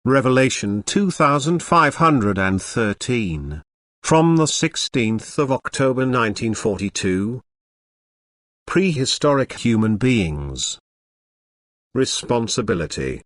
Revelation 2513. From the 16th of October 1942. Prehistoric human beings. Responsibility.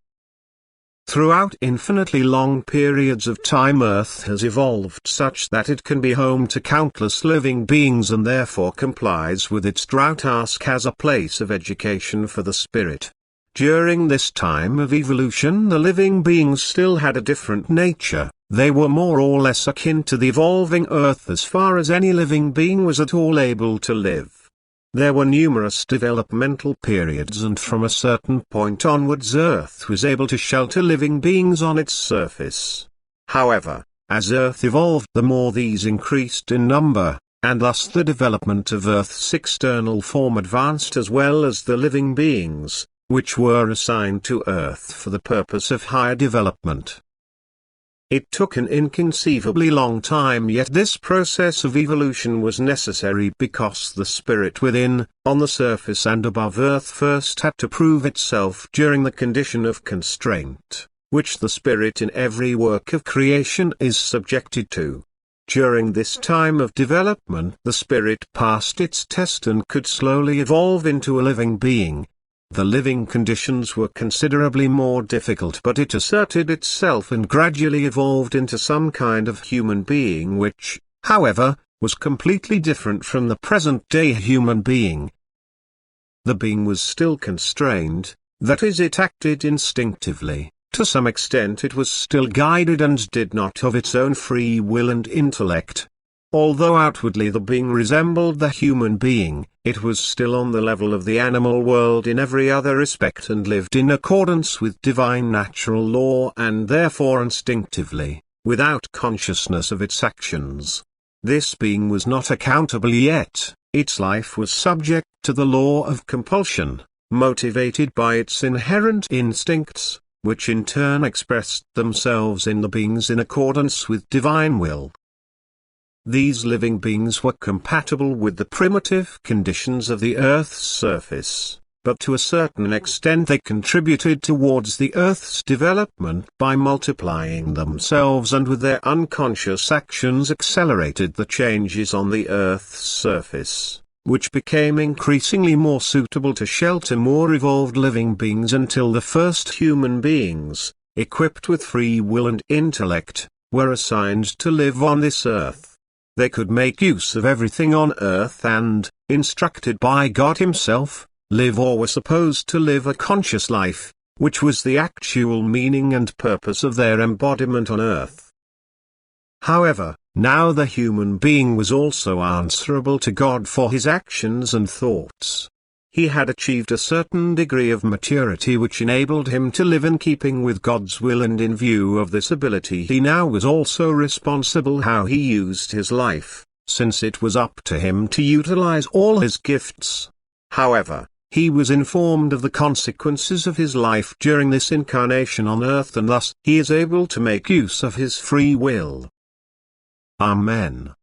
Throughout infinitely long periods of time, Earth has evolved such that it can be home to countless living beings and therefore complies with its drow task as a place of education for the spirit. During this time of evolution, the living beings still had a different nature. They were more or less akin to the evolving Earth as far as any living being was at all able to live. There were numerous developmental periods, and from a certain point onwards Earth was able to shelter living beings on its surface. However, as Earth evolved, the more these increased in number, and thus the development of Earth's external form advanced as well as the living beings, which were assigned to Earth for the purpose of higher development. It took an inconceivably long time, yet this process of evolution was necessary because the spirit within, on the surface and above Earth, first had to prove itself during the condition of constraint, which the spirit in every work of creation is subjected to. During this time of development, the spirit passed its test and could slowly evolve into a living being. The living conditions were considerably more difficult, but it asserted itself and gradually evolved into some kind of human being which, however, was completely different from the present-day human being. The being was still constrained, that is, it acted instinctively. To some extent it was still guided and did not of its own free will and intellect. Although outwardly the being resembled the human being, it was still on the level of the animal world in every other respect and lived in accordance with divine natural law and therefore instinctively, without consciousness of its actions. This being was not accountable yet. Its life was subject to the law of compulsion, motivated by its inherent instincts, which in turn expressed themselves in the beings in accordance with divine will. These living beings were compatible with the primitive conditions of the Earth's surface, but to a certain extent they contributed towards the Earth's development by multiplying themselves, and with their unconscious actions accelerated the changes on the Earth's surface, which became increasingly more suitable to shelter more evolved living beings until the first human beings, equipped with free will and intellect, were assigned to live on this Earth. They could make use of everything on Earth and, instructed by God Himself, live or were supposed to live a conscious life, which was the actual meaning and purpose of their embodiment on Earth. However, now the human being was also answerable to God for his actions and thoughts. He had achieved a certain degree of maturity which enabled him to live in keeping with God's will, and in view of this ability he now was also responsible how he used his life, since it was up to him to utilize all his gifts. However, he was informed of the consequences of his life during this incarnation on Earth, and thus he is able to make use of his free will. Amen.